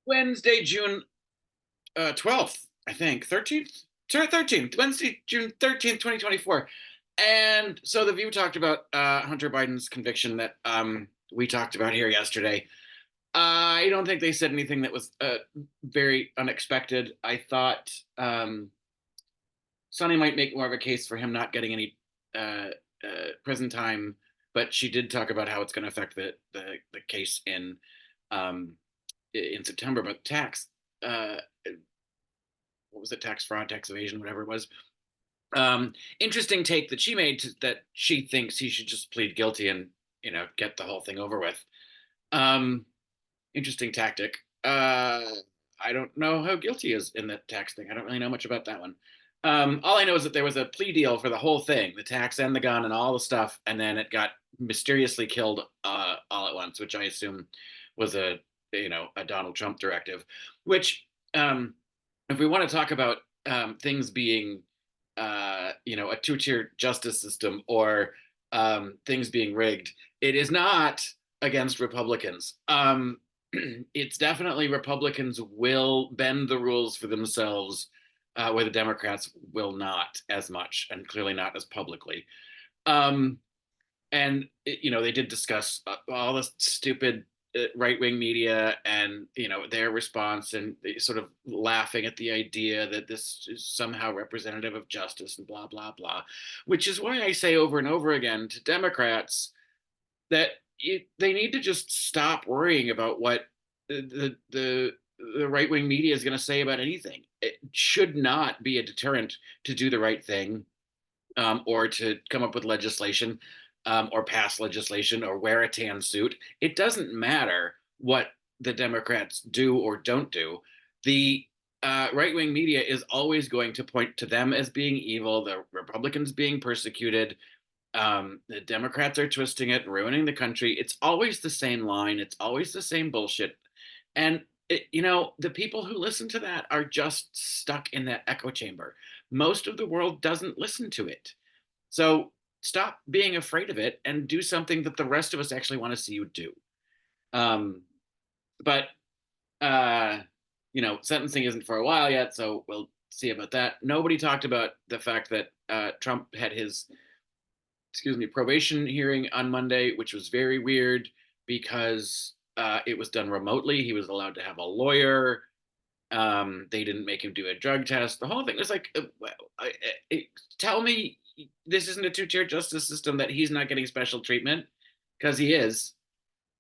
Wednesday, June 12th, I think, 13th? Sorry, 13th, Wednesday, June 13th, 2024. And so the View talked about Hunter Biden's conviction that we talked about here yesterday. I don't think they said anything that was very unexpected. I thought Sonny might make more of a case for him not getting any prison time, but she did talk about how it's going to affect the case um, in September. But tax, uh, what was it? Tax fraud, tax evasion, whatever it was. Interesting take that she made that she thinks he should just plead guilty and get the whole thing over with. Um, Interesting tactic. I don't know how guilty he is in the tax thing. I don't really know much about that one. All I know is that there was a plea deal for the whole thing, the tax and the gun and all the stuff, and then it got mysteriously killed all at once, which I assume was a Donald Trump directive. Which, if we want to talk about things being a two-tier justice system or things being rigged, it is not against Republicans. It's definitely Republicans will bend the rules for themselves, where the Democrats will not as much, and clearly not as publicly. Um, and they did discuss all the stupid right-wing media and their response, and sort of laughing at the idea that this is somehow representative of justice and blah blah blah, which is why I say over and over again to Democrats that they need to just stop worrying about what the right wing media is going to say about anything. It should not be a deterrent to do the right thing, or to come up with legislation, or pass legislation, or wear a tan suit. It doesn't matter what the Democrats do or don't do. The right wing media is always going to point to them as being evil, the Republicans being persecuted, the Democrats are twisting it, ruining the country. It's always the same line. It's always the same bullshit. And the people who listen to that are just stuck in that echo chamber. Most of the world doesn't listen to it. So stop being afraid of it and do something that the rest of us actually want to see you do. But sentencing isn't for a while yet, so we'll see about that. Nobody talked about the fact that Trump had his probation hearing on Monday, which was very weird because it was done remotely. He was allowed to have a lawyer. They didn't make him do a drug test. The whole thing was like, tell me this isn't a two-tier justice system, that he's not getting special treatment, because he is.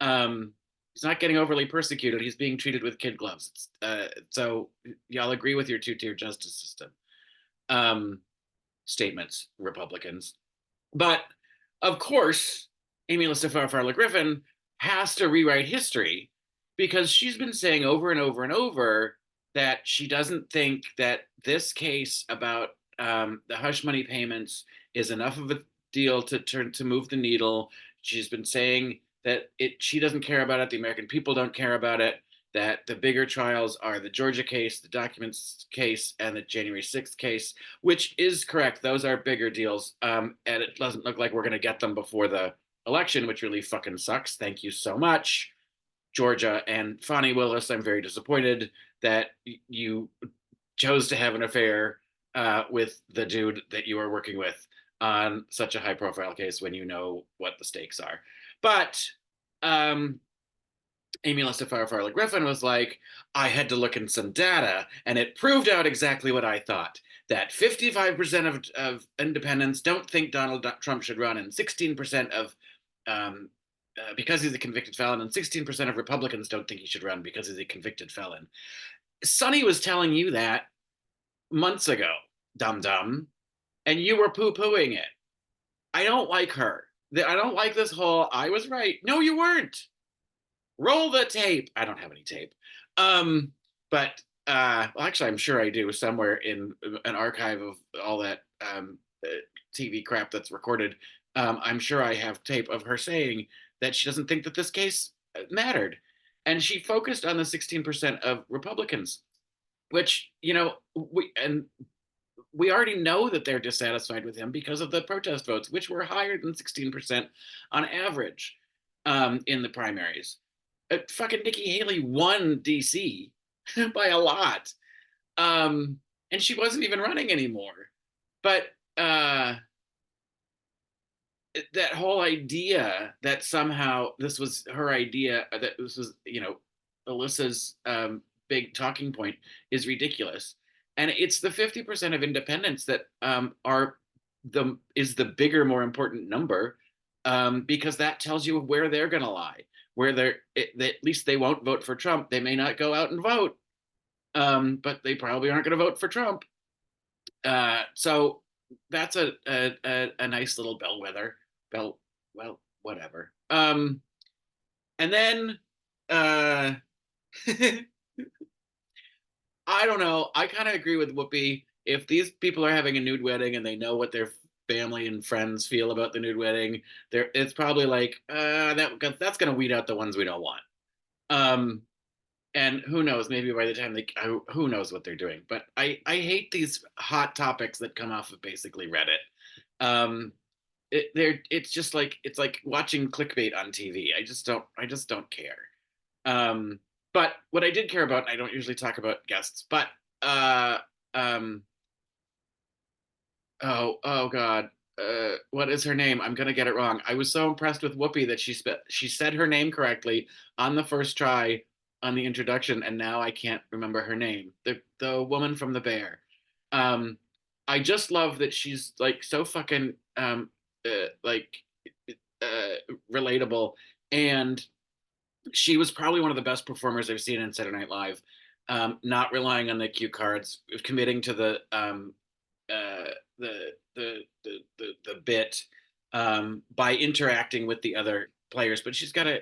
He's not getting overly persecuted. He's being treated with kid gloves. So y'all agree with your two-tier justice system statements, Republicans. But of course, Alyssa Farah Fowler Griffin has to rewrite history, because she's been saying over and over and over that she doesn't think that this case about the hush money payments is enough of a deal to move the needle. She's been saying that she doesn't care about it. The American people don't care about it. That the bigger trials are the Georgia case, the documents case, and the January 6th case, which is correct. Those are bigger deals. And it doesn't look like we're going to get them before the election, which really fucking sucks. Thank you so much, Georgia. And Fani Willis, I'm very disappointed that you chose to have an affair with the dude that you are working with on such a high profile case when you know what the stakes are. But Alyssa Farah Fowler Griffin was like, I had to look in some data, and it proved out exactly what I thought, that 55% of independents don't think Donald Trump should run, and 16% of, because he's a convicted felon, and 16% of Republicans don't think he should run because he's a convicted felon. Sonny was telling you that months ago, dum-dum, and you were poo-pooing it. I don't like her. I don't like this whole, I was right. No, you weren't. Roll the tape. I don't have any tape. But well, actually, I'm sure I do, somewhere in an archive of all that TV crap that's recorded. I'm sure I have tape of her saying that she doesn't think that this case mattered. And she focused on the 16% of Republicans, which, we already know that they're dissatisfied with him because of the protest votes, which were higher than 16% on average in the primaries. Fucking Nikki Haley won DC by a lot. Um, and she wasn't even running anymore. But uh, that whole idea that somehow this was her idea, that this was, Alyssa's big talking point, is ridiculous. And it's the 50% of independents that are the is the bigger, more important number, because that tells you where they're going to lie, where at least they won't vote for Trump. They may not go out and vote, but they probably aren't going to vote for Trump. So that's a nice little bellwether. Bell, well, whatever. And then uh, I don't know. I kind of agree with Whoopi. If these people are having a nude wedding and they know what their family and friends feel about the nude wedding, it's probably like that's going to weed out the ones we don't want. Um, and who knows? Maybe by the time who knows what they're doing? But I hate these hot topics that come off of basically Reddit. Um, it's just like it's like watching clickbait on TV. I just don't care. Um, but what I did care about, I don't usually talk about guests, but uh, um, oh God, what is her name? I'm gonna get it wrong. I was so impressed with Whoopi that she said her name correctly on the first try on the introduction, and now I can't remember her name. The woman from The Bear. Um, I just love that she's like so fucking like relatable, and she was probably one of the best performers I've seen in Saturday Night Live. Not relying on the cue cards, committing to uh, the bit, by interacting with the other players. But she's got a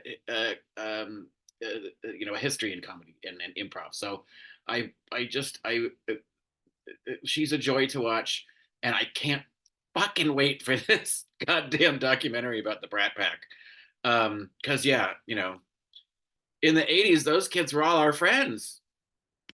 history in comedy and improv. So she's a joy to watch, and I can't fucking wait for this goddamn documentary about the Brat Pack. Because yeah, in the '80s, those kids were all our friends.